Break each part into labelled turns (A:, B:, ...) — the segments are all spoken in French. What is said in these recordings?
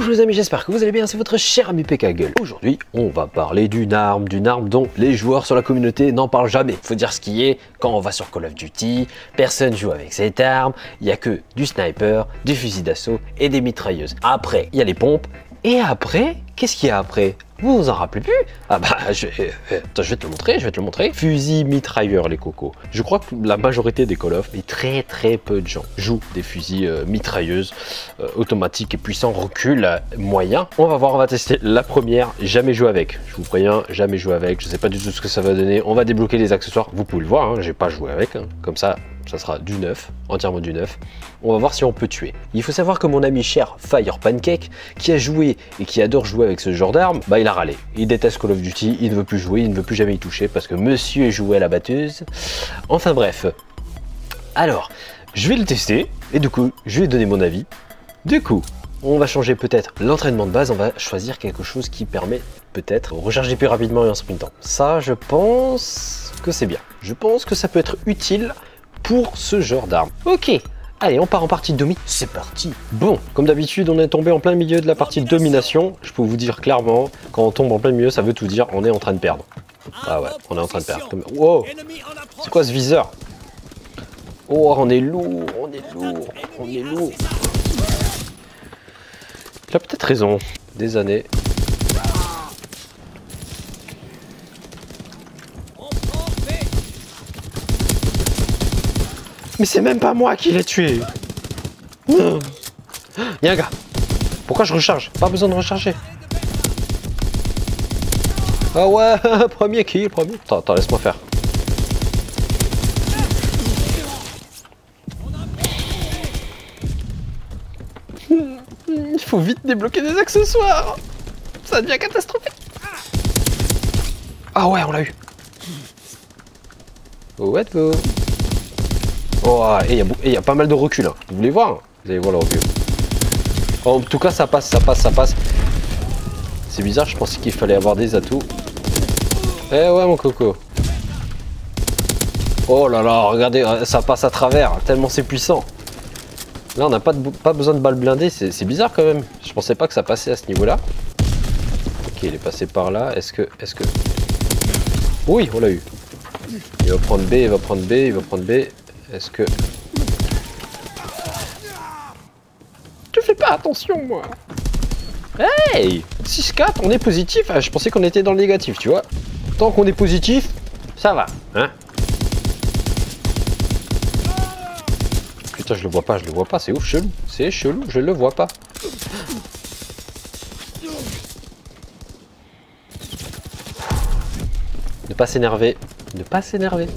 A: Bonjour les amis, j'espère que vous allez bien, c'est votre cher ami Pekagueule. Aujourd'hui, on va parler d'une arme dont les joueurs sur la communauté n'en parlent jamais. Faut dire ce qui est, quand on va sur Call of Duty, personne joue avec cette arme, il n'y a que du sniper, du fusil d'assaut et des mitrailleuses. Après, il y a les pompes, et après, qu'est-ce qu'il y a après? Vous vous en rappelez plus? Ah bah, attends, je vais te le montrer, Fusil mitrailleur les cocos. Je crois que la majorité des Call of, et très peu de gens, jouent des fusils mitrailleuses automatiques et puissants, recul moyen. On va voir, on va tester la première, jamais joué avec. Je vous préviens, jamais joué avec, je sais pas du tout ce que ça va donner. On va débloquer les accessoires, vous pouvez le voir, hein, j'ai pas joué avec, hein. Comme ça sera du neuf, entièrement du neuf. On va voir si on peut tuer. Il faut savoir que mon ami cher Fire Pancake, qui a joué et qui adore jouer avec ce genre d'arme, bah il a râlé. Il déteste Call of Duty, il ne veut plus jouer, il ne veut plus jamais y toucher parce que monsieur jouait à la batteuse. Enfin bref. Alors, je vais le tester et du coup, je vais donner mon avis. Du coup, on va changer peut-être l'entraînement de base, on va choisir quelque chose qui permet peut-être de recharger plus rapidement et en sprintant. Ça, je pense que c'est bien. Je pense que ça peut être utile pour ce genre d'arme. Ok, allez, on part en partie de domi. C'est parti. Bon, comme d'habitude, on est tombé en plein milieu de la partie de domination. Je peux vous dire clairement, quand on tombe en plein milieu, ça veut tout dire, on est en train de perdre. Ah ouais, on est en train de perdre. Wow, c'est quoi ce viseur? Oh, on est lourd, on est lourd, on est lourd. Il a peut-être raison. Des années. Mais c'est même pas moi qui l'ai tué. Il y a un gars. Pourquoi je recharge? Pas besoin de recharger. Ah ouais, premier kill, premier. Attends, laisse-moi faire. Il faut vite débloquer des accessoires. Ça devient catastrophique. Ah ouais, on l'a eu. What go? Oh, et il y a pas mal de recul, hein. Vous voulez voir? Vous allez voir le recul. En tout cas, ça passe. C'est bizarre, je pensais qu'il fallait avoir des atouts. Eh ouais, mon coco. Oh là là, regardez, ça passe à travers, tellement c'est puissant. Là, on n'a pas besoin de balles blindées, c'est bizarre quand même. Je pensais pas que ça passait à ce niveau-là. Ok, il est passé par là. Est-ce que... Oui, on l'a eu. Il va prendre B, il va prendre B, il va prendre B. Est-ce que... Tu fais pas attention, moi. Hey, 6-4, on est positif. Ah, je pensais qu'on était dans le négatif, tu vois. Tant qu'on est positif, ça va, hein. Putain, je le vois pas, c'est ouf, chelou. C'est chelou, je le vois pas. Ne pas s'énerver, ne pas s'énerver.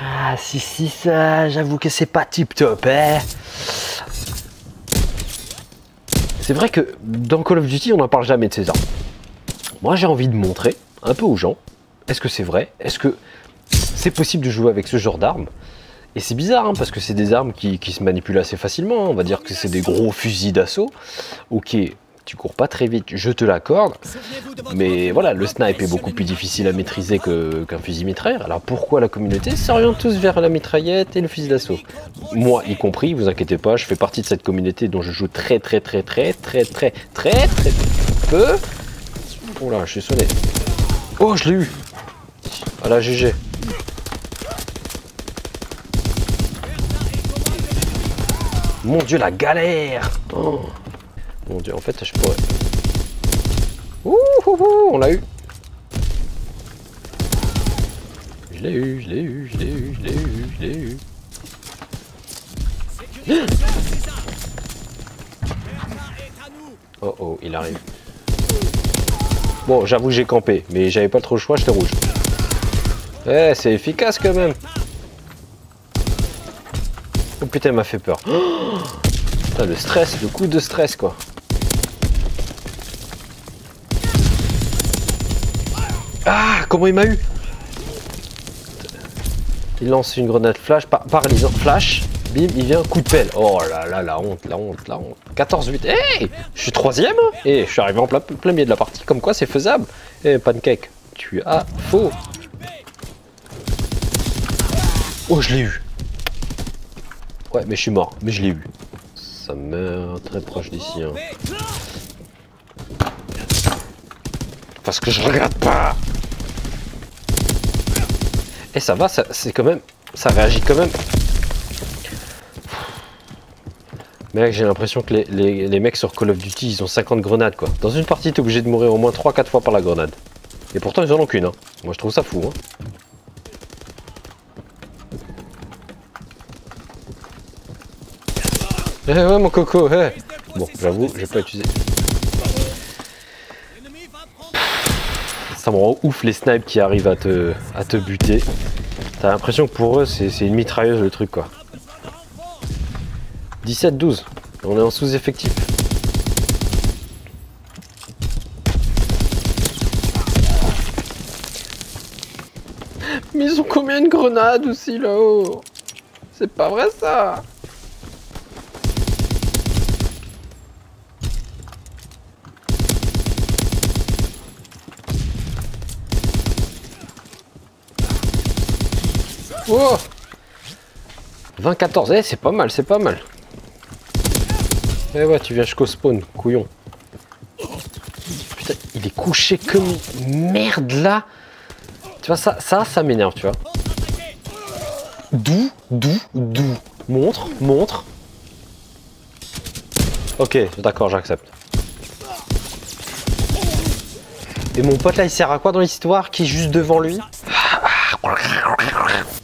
A: Ah si ça, j'avoue que c'est pas tip top, hein. C'est vrai que dans Call of Duty, on n'en parle jamais de ces armes. Moi, j'ai envie de montrer un peu aux gens, est-ce que c'est vrai? Est-ce que c'est possible de jouer avec ce genre d'armes? Et c'est bizarre, hein, parce que c'est des armes qui se manipulent assez facilement, hein. On va dire que c'est des gros fusils d'assaut. Ok, tu cours pas très vite, je te l'accorde. Mais voilà, le snipe est beaucoup plus difficile à maîtriser qu'un fusil mitrailleur. Alors pourquoi la communauté s'oriente tous vers la mitraillette et le fusil d'assaut? Moi y compris, vous inquiétez pas, je fais partie de cette communauté dont je joue très peu. Oh là, je suis sonné. Oh, je l'ai eu. Ah la GG. Mon dieu, la galère. Oh. Mon dieu, en fait, je pourrais... Ouh, on l'a eu. Je l'ai eu. Oh oh, il arrive. Bon, j'avoue, j'ai campé, mais j'avais pas trop le choix, j'étais rouge. Eh, c'est efficace quand même. Oh putain, il m'a fait peur. Oh, putain, le stress, le coup de stress, quoi. Ah, comment il m'a eu? Il lance une grenade flash, paralysant, flash, bim, il vient, coup de pelle. Oh là là, la honte. 14-8, hey, je suis troisième, et je suis arrivé en plein milieu de la partie, comme quoi c'est faisable. Eh, Pancake, tu as faux. Oh, je l'ai eu. Ouais, mais je suis mort, mais je l'ai eu. Ça meurt très proche d'ici. Hein. parce que je regarde pas. Et ça va, c'est quand même, ça réagit quand même. Mec, j'ai l'impression que les mecs sur Call of Duty, ils ont 50 grenades quoi. Dans une partie, t'es obligé de mourir au moins 3-4 fois par la grenade. Et pourtant, ils en ont qu'une. Hein. Moi, je trouve ça fou. Hein. Eh ouais, mon coco, eh. Bon, j'avoue, j'ai pas utilisé. Ça me rend ouf les snipes qui arrivent à te buter. T'as l'impression que pour eux, c'est une mitrailleuse le truc quoi. 17-12, on est en sous-effectif. Mais ils ont combien de grenades aussi là-haut? C'est pas vrai ça. Oh 20-14, eh c'est pas mal, c'est pas mal. Eh ouais, tu viens jusqu'au spawn, couillon. Putain, il est couché comme une merde là. Tu vois, ça m'énerve, tu vois. D'où. Montre. Ok, d'accord, j'accepte. Et mon pote là, il sert à quoi dans l'histoire qui est juste devant lui?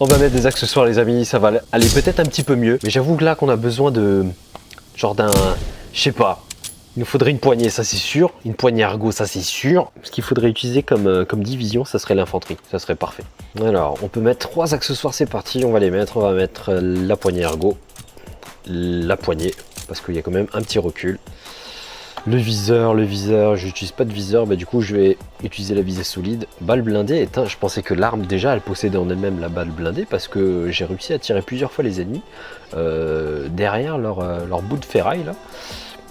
A: On va mettre des accessoires les amis, ça va aller peut-être un petit peu mieux. Mais j'avoue que là qu'on a besoin de... Genre d'un... Je sais pas. Il nous faudrait une poignée, ça c'est sûr. Une poignée ergo, ça c'est sûr. Ce qu'il faudrait utiliser comme division, ça serait l'infanterie. Ça serait parfait. Alors, on peut mettre 3 accessoires, c'est parti. On va les mettre. On va mettre la poignée ergo. La poignée, parce qu'il y a quand même un petit recul. Le viseur, j'utilise pas de viseur, bah du coup je vais utiliser la visée solide. Balle blindée, je pensais que l'arme déjà elle possédait en elle-même la balle blindée parce que j'ai réussi à tirer plusieurs fois les ennemis derrière leur bout de ferraille là.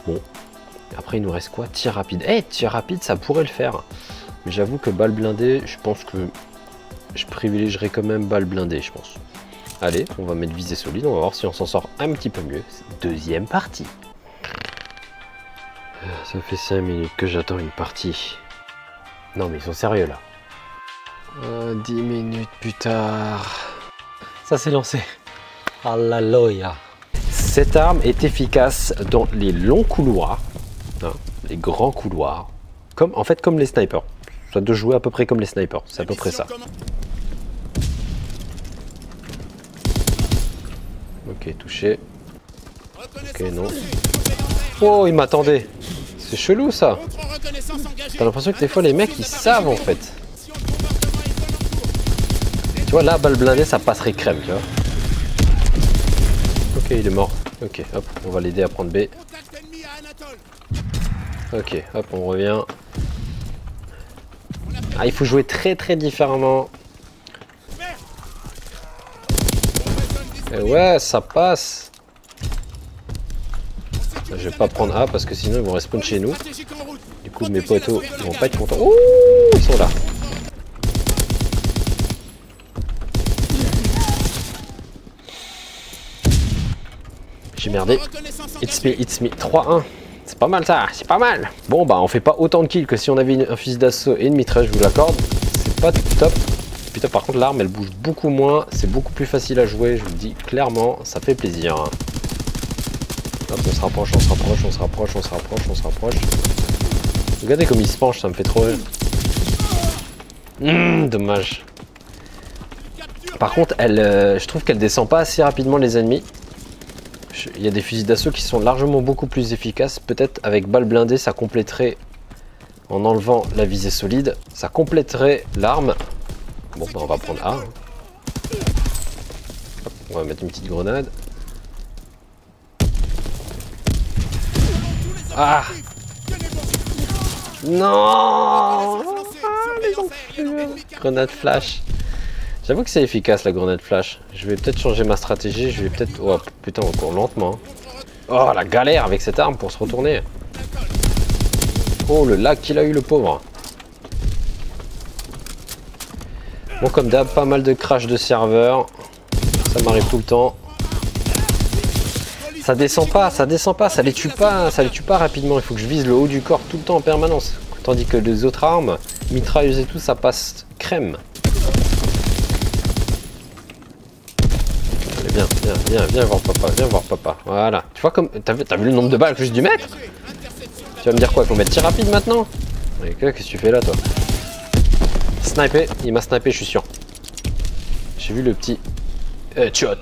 A: Bon, après il nous reste quoi? Tir rapide. Eh, tir rapide ça pourrait le faire. Mais j'avoue que balle blindée, je pense que je privilégierais quand même balle blindée, je pense. Allez, on va mettre visée solide, on va voir si on s'en sort un petit peu mieux. Deuxième partie. Ça fait 5 minutes que j'attends une partie. Non mais ils sont sérieux là. 10 minutes plus tard. Ça s'est lancé. Alléluia. Cette arme est efficace dans les longs couloirs. Hein, les grands couloirs. En fait comme les snipers. Ça doit jouer à peu près comme les snipers. C'est à peu près ça. Ok, touché. Ok, non. Oh, il m'attendait. C'est chelou ça. T'as l'impression que des fois les mecs ils savent en fait. Tu vois là, balle blindée ça passerait crème, tu vois. Ok, il est mort. Ok, hop, on va l'aider à prendre B. Ok, hop, on revient. Ah, il faut jouer très différemment. Et ouais, ça passe. Je vais pas prendre A parce que sinon ils vont respawn chez nous. Du coup mes potos ils vont pas être contents. Ouh, ils sont là. J'ai merdé. It's me. 3-1. C'est pas mal ça, c'est pas mal. Bon bah on fait pas autant de kills que si on avait un fusil d'assaut et une mitraille, je vous l'accorde. C'est pas top. Putain par contre l'arme elle bouge beaucoup moins. C'est beaucoup plus facile à jouer, je vous le dis clairement. Ça fait plaisir. Hop, on se rapproche. Regardez comme il se penche, ça me fait trop rire. Dommage. Par contre, je trouve qu'elle descend pas assez rapidement les ennemis. Il y a des fusils d'assaut qui sont largement beaucoup plus efficaces. Peut-être avec balle blindée, ça compléterait, en enlevant la visée solide, ça compléterait l'arme. Bon, bah, on va prendre A. Hop, on va mettre une petite grenade. Ah non, grenade flash. J'avoue que c'est efficace la grenade flash. Je vais peut-être changer ma stratégie. Je vais peut-être... Oh putain, on court lentement. Oh la galère avec cette arme pour se retourner. Oh le lag qu'il a eu le pauvre. Bon comme d'hab, pas mal de crash de serveur. Ça m'arrive tout le temps. Ça descend pas, ça les tue pas rapidement. Il faut que je vise le haut du corps tout le temps en permanence. Tandis que les autres armes, mitrailleuses et tout, ça passe crème. Allez, viens voir papa, viens voir papa. Voilà. Tu vois comme... T'as vu le nombre de balles que j'ai dû mettre? Tu vas me dire quoi? Qu'on mette tir rapide maintenant? Qu'est-ce que tu fais là, toi? Sniper, il m'a snipé, je suis sûr. J'ai vu le petit... Headshot.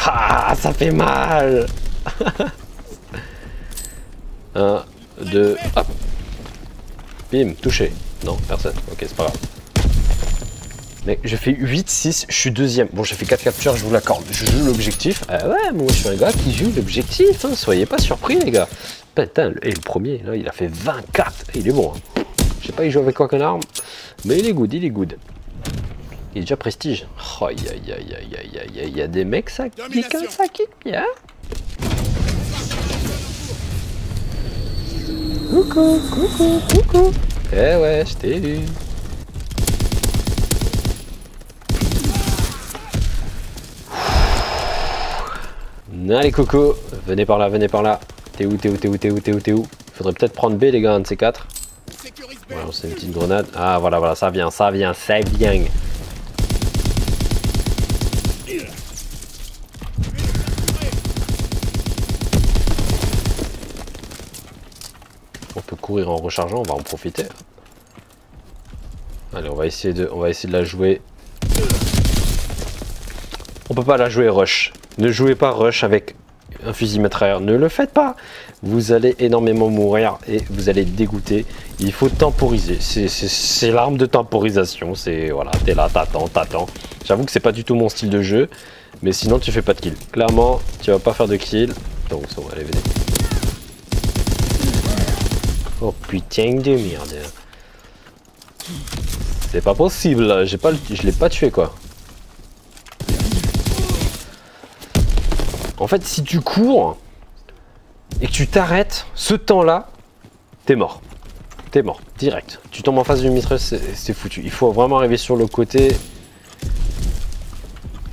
A: Ah, ça fait mal. 1, 2, hop. Bim, touché. Non, personne. Ok, c'est pas grave. Mais j'ai fait 8, 6, je suis deuxième. Bon, j'ai fait 4 captures, je vous l'accorde. Je joue l'objectif. Ah ouais, moi je suis un gars qui joue l'objectif. Hein. Soyez pas surpris, les gars. Putain, et le premier, là, il a fait 24. Et il est bon. Hein. Je sais pas, il joue avec quoi comme arme. Mais il est good, il est good. Il est déjà prestige. Oh, aïe, aïe, aïe, aïe, aïe, aïe, aïe. Il y a des mecs, ça kick bien. Coucou, coucou, coucou. Eh ouais, je t'ai eu. Allez Coco, venez par là, venez par là. T'es où? Faudrait peut-être prendre B les gars, un de ces quatre. Voilà, c'est une petite grenade. Ah voilà, ça vient. On peut courir en rechargeant, on va en profiter. Allez, on va essayer de la jouer. On peut pas la jouer rush. Ne jouez pas rush avec un fusil mitrailleur. Ne le faites pas. Vous allez énormément mourir et vous allez être dégoûté. Il faut temporiser. C'est l'arme de temporisation. C'est voilà, t'es là, t'attends. J'avoue que c'est pas du tout mon style de jeu. Mais sinon tu fais pas de kill. Clairement, tu vas pas faire de kill. Donc ça va, allez, venez. Oh putain de merde. C'est pas possible. Je l'ai pas tué quoi. En fait, si tu cours et que tu t'arrêtes, ce temps-là, t'es mort. T'es mort, direct. Tu tombes en face d'une mitrailleuse, c'est foutu. Il faut vraiment arriver sur le côté.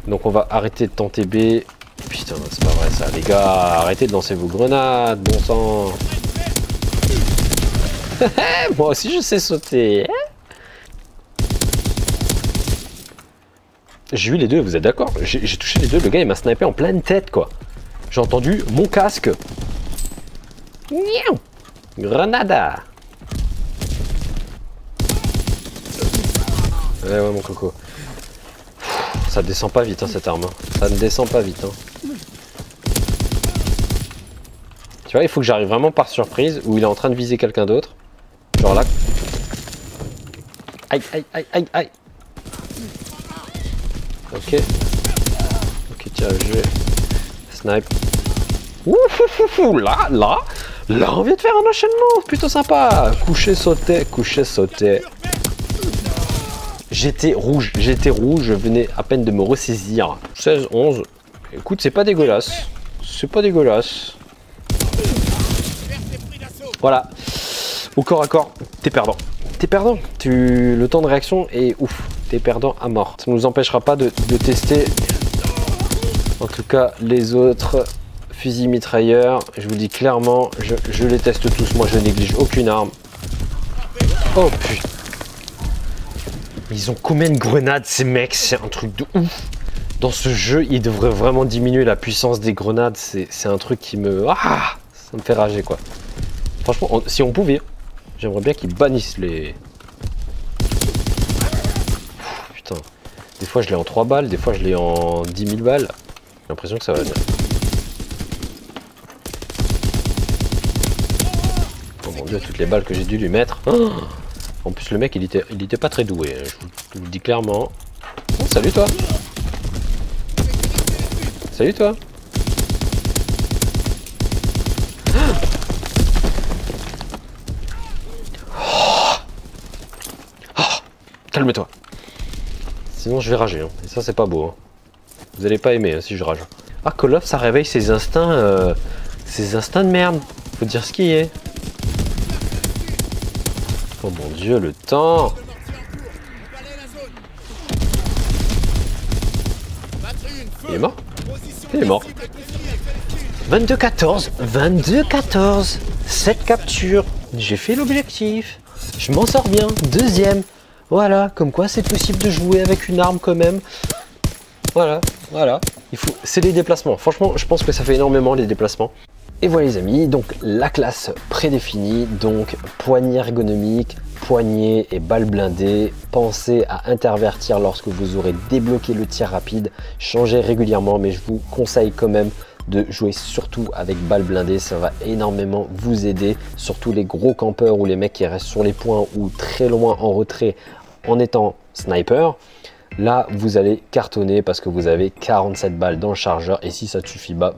A: Donc on va arrêter de tenter B. Putain, c'est pas vrai ça. Les gars, arrêtez de lancer vos grenades, bon sang. Moi aussi je sais sauter. J'ai eu les deux, vous êtes d'accord? J'ai touché les deux, le gars il m'a snipé en pleine tête quoi. J'ai entendu mon casque. Niaou. Grenada. Ouais mon coco. Ça descend pas vite hein, cette arme. Ça ne descend pas vite. Hein. Tu vois, il faut que j'arrive vraiment par surprise où il est en train de viser quelqu'un d'autre. Genre là. Aïe. Ok. Ok, tiens, je vais... Snipe. Ouh, là, on vient de faire un enchaînement, plutôt sympa. Coucher, sauter. J'étais rouge, je venais à peine de me ressaisir. 16, 11. Écoute, c'est pas dégueulasse. Voilà. Au corps à corps, t'es perdant. Le temps de réaction est ouf. T'es perdant à mort. Ça ne nous empêchera pas de tester, en tout cas, les autres fusils mitrailleurs. Je vous dis clairement, je les teste tous. Moi, je néglige aucune arme. Oh putain. Ils ont combien de grenades, ces mecs? C'est un truc de ouf. Dans ce jeu, ils devraient vraiment diminuer la puissance des grenades. C'est un truc qui me... Ah, ça me fait rager, quoi. Franchement, si on pouvait, j'aimerais bien qu'ils bannissent les... Putain. Des fois, je l'ai en 3 balles. Des fois, je l'ai en 10 000 balles. J'ai l'impression que ça va bien. Oh mon dieu, toutes les balles que j'ai dû lui mettre. Oh, en plus, le mec, il était pas très doué. Je vous le dis clairement. Oh, salut toi. Salut toi. Calme-toi. Sinon je vais rager. Hein. Et ça c'est pas beau. Hein. Vous allez pas aimer hein, si je rage. Ah, Call of ça réveille ses instincts de merde. Faut dire ce qui est. Oh mon dieu, le temps. Il est mort. Il est mort. 22-14. 22-14. 7 captures. J'ai fait l'objectif. je m'en sors bien. Deuxième. Voilà, comme quoi c'est possible de jouer avec une arme quand même. Voilà, voilà. C'est les déplacements. Franchement, je pense que ça fait énormément les déplacements. Et voilà les amis, donc la classe prédéfinie, donc poignée ergonomique, poignée et balle blindée. Pensez à intervertir lorsque vous aurez débloqué le tir rapide. Changez régulièrement, mais je vous conseille quand même de jouer surtout avec balle blindée. Ça va énormément vous aider, surtout les gros campeurs ou les mecs qui restent sur les points ou très loin en retrait en étant sniper. Là, vous allez cartonner parce que vous avez 47 balles dans le chargeur. Et si ça te suffit pas,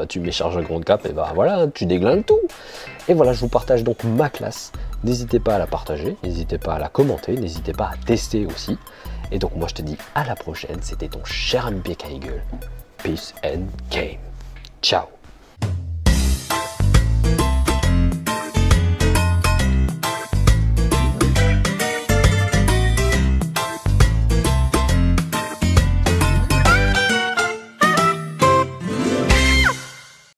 A: tu mets chargeur grande cap et bah voilà, tu déglingues tout. Et voilà, je vous partage donc ma classe. N'hésitez pas à la partager, n'hésitez pas à la commenter, n'hésitez pas à tester aussi. Et donc moi je te dis à la prochaine, c'était ton cher ami PK Eagle. Peace and game. Ciao.